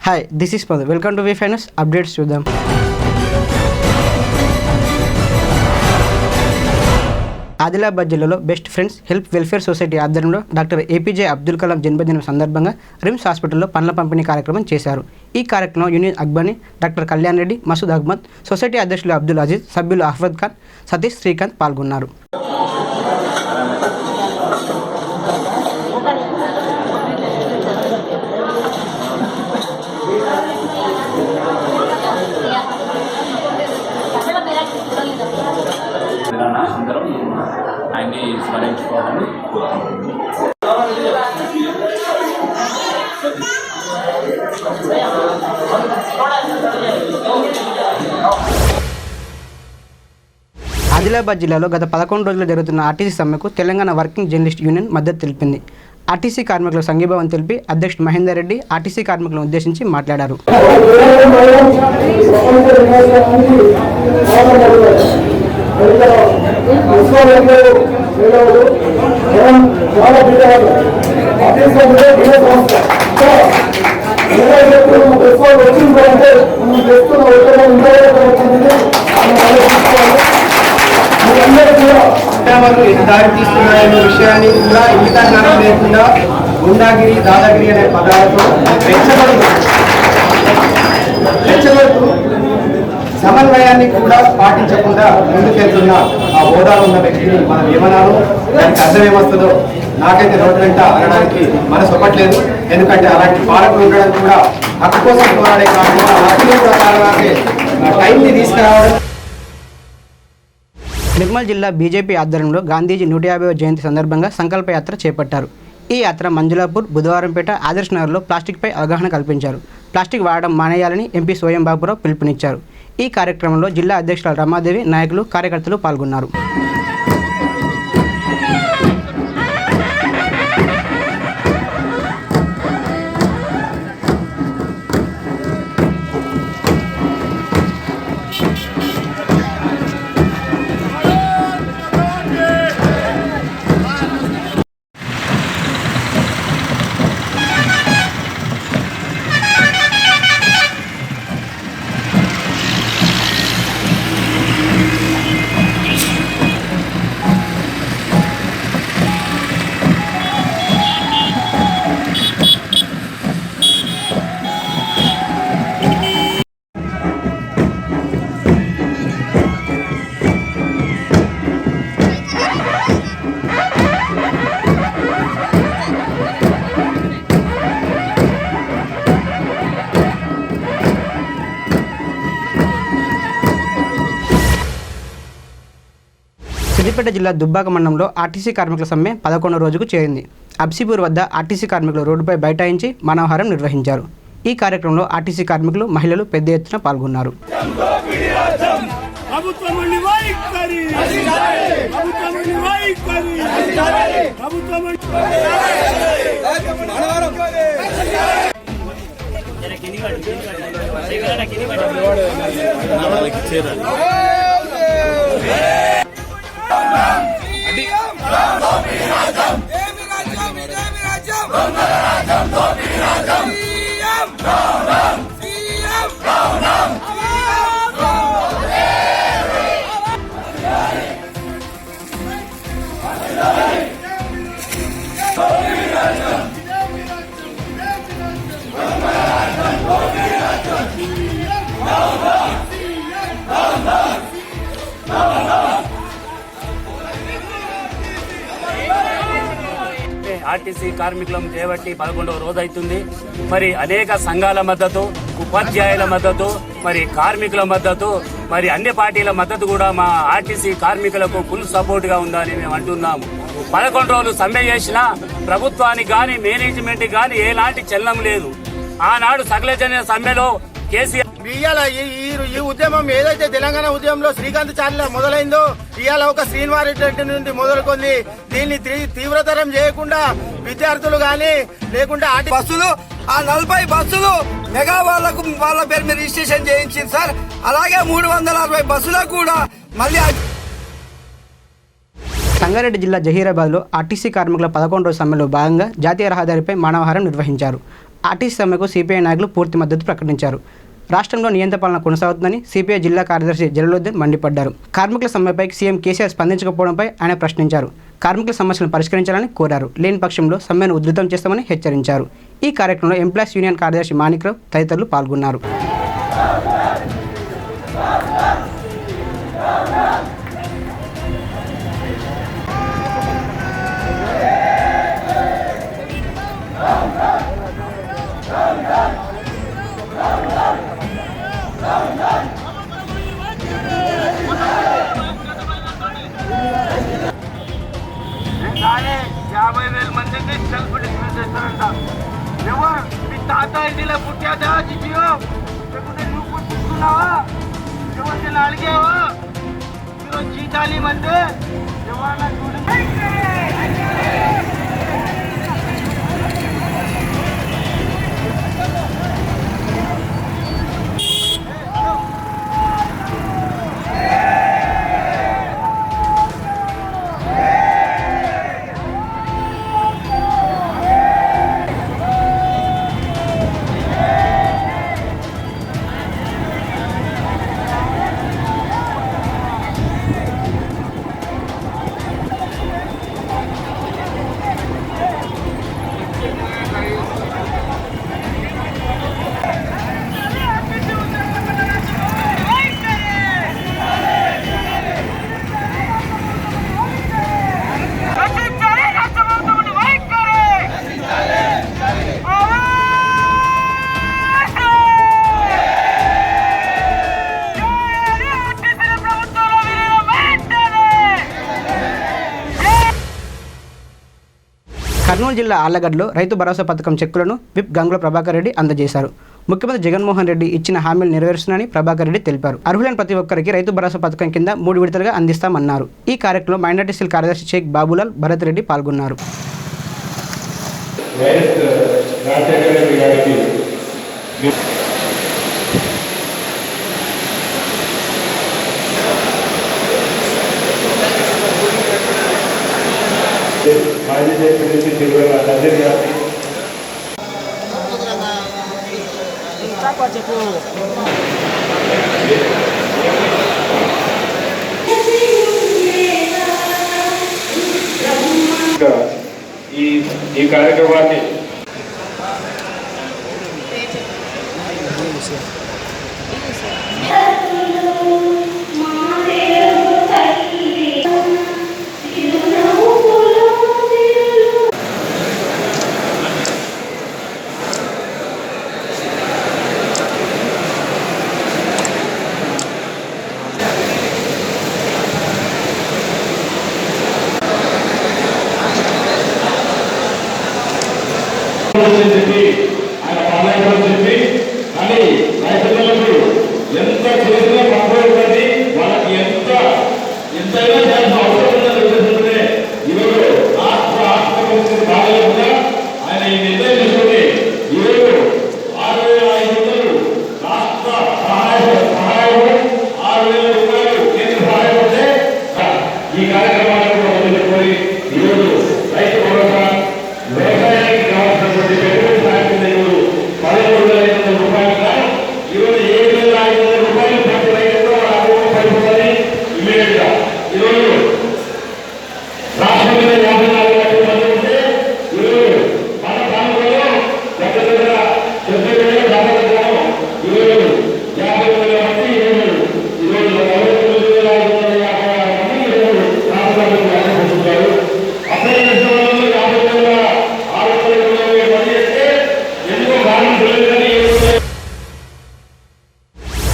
Hi, this is Padhu. Welcome to VFinance Updates to them. Adilabad జిల్లాలో best friends help welfare society ఆధ్వర్యంలో doctor APJ Abdul Kalam జన్మదినం సందర్భంగా RIMS హాస్పిటల్లో పండ్ల పంపిణీ కార్యక్రమం చేశారు. ఈ కార్యక్రమంలో union Akbani, doctor Kalyan Reddy, Masood Ahmed, society అధ్యక్షులు అబ్దుల్ అజీజ్, సభ్యులు అహ్మద్ ఖాన్, సతీష్, శ్రీకాంత్ పాల్గొన్నారు. అందరం ఆయన్ని స్మరించుకోవాలని ఆదిలాబాద్ జిల్లాలో గత 11 రోజులు జరుగుతున్న ఆర్టీసీ సమ్మెకు తెలంగాణ వర్కింగ్ జర్నలిస్ట్ యూనియన్ మద్దతు తెలిపింది. ఆర్టీసీ కార్మికుల సంఘీభావం తెలిపి అధ్యక్షుడు మహేందర్ రెడ్డి ఆర్టీసీ కార్మికులను ఉద్దేశించి మాట్లాడారు. దారి తీస్తున్నాయనే విషయాన్ని కూడా ఇంగిత జ్ఞానం లేకుండా గుండాగిరి, దాదాగిరి అనే పదాలతో రెచ్చగొడుతూ సమన్వయాన్ని కూడా పాటించకుండా ముందుకెళ్తున్న ఆ హోదాలో ఉన్న వ్యక్తిని మనం ఏమన్నారో దానికి అర్థం ఏమొస్తుందో నాకైతే రోడ్డు వెంట అనడానికి మనసు ఒప్పట్లేదు. ఎందుకంటే అలాంటి పాలకులు ఉండడం కూడా హక్కు కోసం పోరాడే కాకుండా హక్కుల ప్రకారానికి టైంని తీసుకురావడం. నిర్మల్ జిల్లా బీజేపీ ఆధ్వర్యంలో గాంధీజీ 150వ జయంతి సందర్భంగా సంకల్ప యాత్ర చేపట్టారు. ఈ యాత్ర మంజులాపూర్, బుధవారంపేట, ఆదర్శ్ నగర్లో ప్లాస్టిక్పై అవగాహన కల్పించారు. ప్లాస్టిక్ వాడడం మానేయాలని ఎంపీ సోయం బాబురావు పిలుపునిచ్చారు. ఈ కార్యక్రమంలో జిల్లా అధ్యక్షురాలు రమాదేవి, నాయకులు, కార్యకర్తలు పాల్గొన్నారు. సిద్దిపేట జిల్లా దుబ్బాక మండలంలో ఆర్టీసీ కార్మికుల సమ్మె 11వ రోజుకు చేరింది. అబ్సిపూర్ వద్ద ఆర్టీసీ కార్మికులు రోడ్డుపై బైఠాయించి మానవహారం నిర్వహించారు. ఈ కార్యక్రమంలో ఆర్టీసీ కార్మికులు, మహిళలు పెద్ద ఎత్తున పాల్గొన్నారు. ఆర్టీసీ కార్మికులం చేపట్టి 11వ రోజు అవుతుంది. మరి అనేక సంఘాల మద్దతు, ఉపాధ్యాయుల మద్దతు, మరి కార్మికుల మద్దతు, మరి అన్ని పార్టీల మద్దతు కూడా మా ఆర్టీసీ కార్మికులకు ఫుల్ సపోర్ట్ గా ఉందని మేము అంటున్నాము. 11 రోజులు సమ్మె చేసినా ప్రభుత్వానికి గాని, మేనేజ్మెంట్ గాని ఎలాంటి చలనం లేదు. ఆనాడు సకలజన సమ్మెలో కేసీఆర్ ఈ ఉద్యమం ఏదైతే తెలంగాణ ఉద్యమంలో శ్రీకాంత్ చార్ల మొదలైందో ఇవాళ ఒక శ్రీనివారెడ్డి నుండి మొదలుకొని దీన్ని తీవ్రతరం చేయకుండా విద్యార్థులు గాని లేకుండా బస్సులు ఆ 40 బస్సులు మెగా వాళ్ళ పేరు మీద రిజిస్ట్రేషన్ చేయించింది సార్. అలాగే 360 బస్సులకు కూడా మళ్ళీ సంగారెడ్డి జిల్లా జహీరాబాద్లో ఆర్టీసీ కార్మికుల 11వ సమ్మెలో భాగంగా జాతీయ రహదారిపై మానవహారం నిర్వహించారు. ఆర్టీసీ సమ్మెకు సిపిఐ నాయకులు పూర్తి మద్దతు ప్రకటించారు. రాష్ట్రంలో నియంత్ర పాలన కొనసాగుతుందని సిపిఐ జిల్లా కార్యదర్శి జలాలుద్దీన్ మండిపడ్డారు. కార్మికుల సమ్మెపై సీఎం కేసీఆర్ స్పందించకపోవడంపై ఆయన ప్రశ్నించారు. కార్మికుల సమస్యలను పరిష్కరించాలని కోరారు. లేని పక్షంలో సమ్మెను ఉధృతం చేస్తామని హెచ్చరించారు. ఈ కార్యక్రమంలో ఎంప్లాయీస్ యూనియన్ కార్యదర్శి మాణిక్రావు తదితరులు పాల్గొన్నారు. కానీ 50,000 మందికి సెల్ఫ్ డిఫెన్స్ చేస్తారంట. ఎవరు మీ తాత ఇంటిలో పుట్టాదా జిజియో లేకుంటే నువ్వు పుట్టుకున్నావా? ఎవరికి అడిగావా? ఈరోజు జీతాలి మంది ఎవరన్నా చూడండి. కర్నూలు జిల్లా ఆళ్లగడ్డలో రైతు భరోసా పథకం చెక్కులను విప్ గంగుల ప్రభాకర్ రెడ్డి అందజేశారు. ముఖ్యమంత్రి జగన్మోహన్ రెడ్డి ఇచ్చిన హామీలు నెరవేరుస్తున్నారని ప్రభాకర్ రెడ్డి తెలిపారు. అర్హులైన ప్రతి ఒక్కరికి రైతు భరోసా పథకం కింద 3 విడతలుగా అందిస్తామన్నారు. ఈ కార్యక్రమంలో మైనార్టీ సెల్ కార్యదర్శి షేక్ బాబులాల్ భరత్ రెడ్డి పాల్గొన్నారు. ఈ కార్యక్రమాన్ని చెప్పి ఆయన పర్లేదు చెప్పి కానీ రైతులకు ఎంత చేసినా పక్కబడి వాళ్ళకి ఎంతైనా చేయాల్సిన అవసరం ఉందని ఉద్దేశంతోనే ఈరోజు ఆత్మ బాగాలేకుండా ఆయన ఈ నిర్ణయం తీసుకుని ఈరోజు 6,500 రాష్ట్ర సహాయం 6,000 రూపాయలు కేంద్ర సహాయం ఉంటే ఈ కార్యక్రమాన్ని కూడా మొదలుపెట్టుకొని ఈరోజు రైతు భరోసా వ్యవసాయానికి కావాల్సినటువంటి పెట్టుబడి సాయం 13,500 రూపాయలు కాదు ఈరోజు 7,500 రూపాయలు ప్రతి రైతుతో అకౌంట్ పడిపోతుంది ఇమీడియట్ గా. ఈరోజు రాష్ట్రం మీద 54 లక్షల మంది ఉంటే ఈరోజు మన ప్రాంతంలో దగ్గర 70,000 దాదాపు ఈరోజు 50,000 మంది ఈరోజు 49,556 మంది ఈరోజు రాష్ట్రాలకు వ్యాఖ్యానిస్తున్నారు. అసలు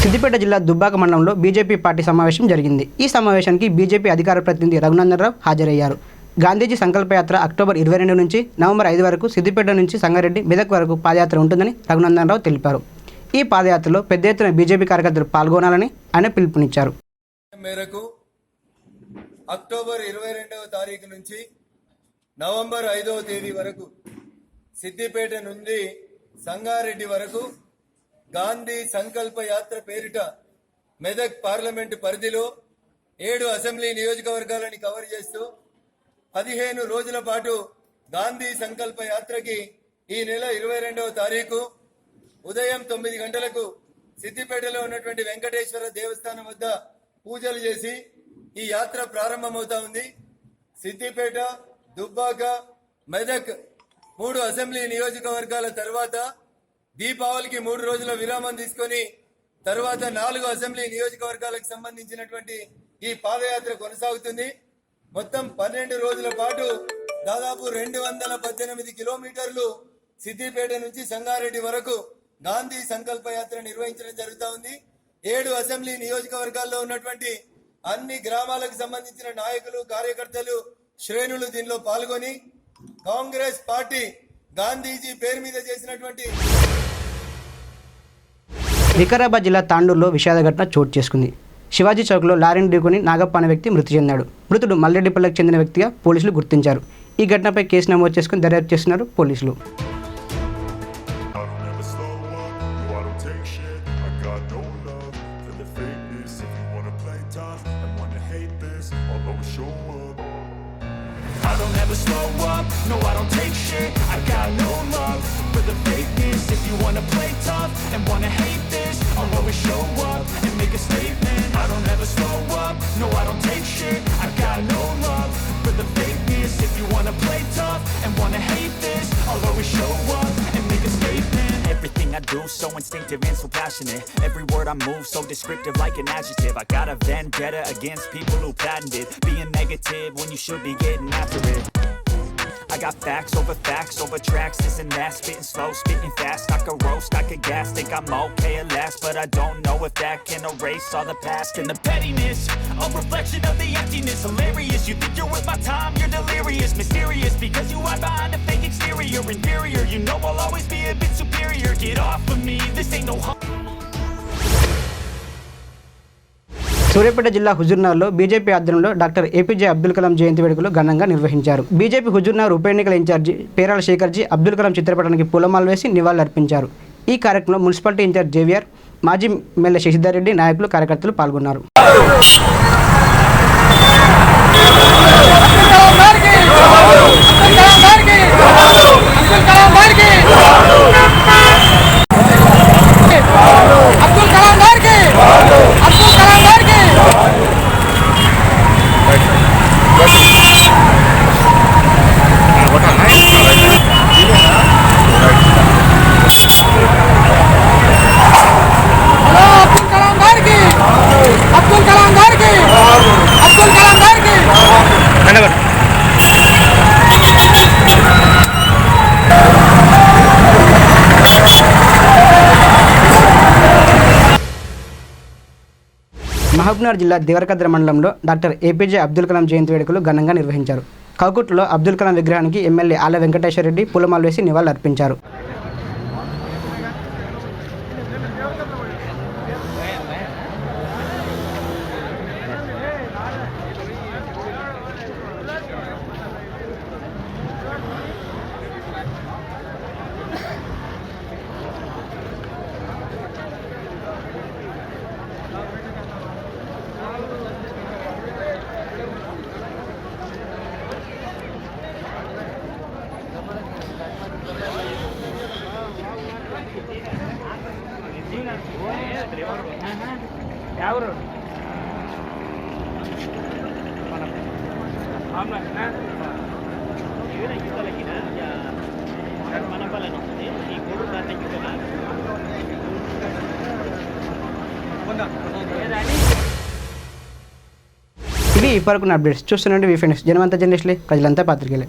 సిద్దిపేట జిల్లా దుబ్బాక మండలంలో బీజేపీ పార్టీ సమావేశం జరిగింది. ఈ సమావేశానికి బీజేపీ అధికార ప్రతినిధి రఘునందనరావు హాజరయ్యారు. గాంధీజీ సంకల్పయాత్ర అక్టోబర్ 22 నుంచి నవంబర్ 5 వరకు సిద్దిపేట నుంచి సంగారెడ్డి మెదక్ వరకు పాదయాత్ర ఉంటుందని రఘునందనరావు తెలిపారు. ఈ పాదయాత్రలో పెద్ద ఎత్తున బీజేపీ కార్యకర్తలు పాల్గొనాలని ఆయన పిలుపునిచ్చారు. మేరకు అక్టోబర్ 22వ తారీఖు నుంచి నవంబర్ 5వ తేదీ వరకు సిద్దిపేట నుండి సంగారెడ్డి వరకు గాంధీ సంకల్ప యాత్ర పేరిట మెదక్ పార్లమెంటు పరిధిలో 7 అసెంబ్లీ నియోజకవర్గాలని కవర్ చేస్తూ 15 రోజుల పాటు గాంధీ సంకల్ప యాత్రకి ఈ నెల 22వ తారీఖు ఉదయం 9 గంటలకు సిద్దిపేటలో ఉన్నటువంటి వెంకటేశ్వర దేవస్థానం వద్ద పూజలు చేసి ఈ యాత్ర ప్రారంభమవుతా ఉంది. సిద్దిపేట, దుబ్బాక, మెదక్ 3 అసెంబ్లీ నియోజకవర్గాల తర్వాత దీపావళికి 3 రోజుల విరామం తీసుకొని తర్వాత 4 అసెంబ్లీ నియోజకవర్గాలకు సంబంధించినటువంటి ఈ పాదయాత్ర కొనసాగుతుంది. మొత్తం 12 రోజుల పాటు దాదాపు 218 కిలోమీటర్లు సిద్దిపేట నుంచి సంగారెడ్డి వరకు గాంధీ సంకల్ప యాత్ర నిర్వహించడం జరుగుతూ ఉంది. 7 అసెంబ్లీ నియోజకవర్గాల్లో ఉన్నటువంటి అన్ని గ్రామాలకు సంబంధించిన నాయకులు, కార్యకర్తలు, శ్రేణులు దీనిలో పాల్గొని కాంగ్రెస్ పార్టీ గాంధీజీ పేరు మీద చేసినటువంటి వికారాబాద్ జిల్లా తాండూరులో విషాద ఘటన చోటు చేసుకుంది. శివాజీ చౌక్లో లారీని ఢీకొని నాగప్ప అనే వ్యక్తి మృతి చెందాడు. మృతుడు మల్లెడ్డిపల్లెకి చెందిన వ్యక్తిగా పోలీసులు గుర్తించారు. ఈ ఘటనపై కేసు నమోదు చేసుకుని దర్యాప్తు చేస్తున్నారు పోలీసులు. I don't ever slow up, no I don't take shit. I got no love for the fakeness. If you wanna play tough and wanna hate this, I'll always show up and make a statement. I don't ever slow up, no I don't take shit. I got no love for the fakeness. If you wanna play tough and wanna hate this, I'll always show up and make a statement. Everything I do so instinctive and so passionate. Every word I move so descriptive like an adjective. I got a vendetta against people who patented being negative when you should be getting after it. I got facts over tracks, this and that, spitting slow, spitting fast. I could roast, I could gas, think I'm okay at last, but I don't know if that can erase all the past. And the pettiness, a reflection of the emptiness. Hilarious, you think you're worth my time, you're delirious. Mysterious, because you hide behind a fake exterior. Inferior, you know I'll always be a bit superior. Get off of me, this ain't no Suryapet జిల్లా హుజూర్నగర్లో BJP ఆధ్వర్యంలో doctor APJ Abdul Kalam జయంతి వేడుకలు ఘనంగా నిర్వహించారు. BJP Huzurnagar ఉప ఎన్నికల incharge Perala Shekharji Abdul Kalam చిత్రపటానికి పూలమాల వేసి నివాళులర్పించారు. ఈ కార్యక్రమంలో మున్సిపాలిటీ ఇన్ఛార్జ్ జేవిఆర్, మాజీ ఎమ్మెల్యే శశిధర్ రెడ్డి, నాయకులు, కార్యకర్తలు పాల్గొన్నారు. మహబూబ్నగర్ జిల్లా దేవరకద్ర మండలంలో డాక్టర్ ఏపీజే అబ్దుల్ కలాం జయంతి వేడుకలు ఘనంగా నిర్వహించారు. కౌకుట్లో అబ్దుల్ కలాం విగ్రహానికి ఎమ్మెల్యే ఆళ్ల వెంకటేశ్వర రెడ్డి పూలమాల వేసి నివాళులర్పించారు. ఇవి ఇప్పటివరకు అప్డేట్స్ చూస్తుండండి. వీఫెన్స్ జనమంతా జర్నలిస్టులే, ప్రజలంతా పాత్రికేయులే.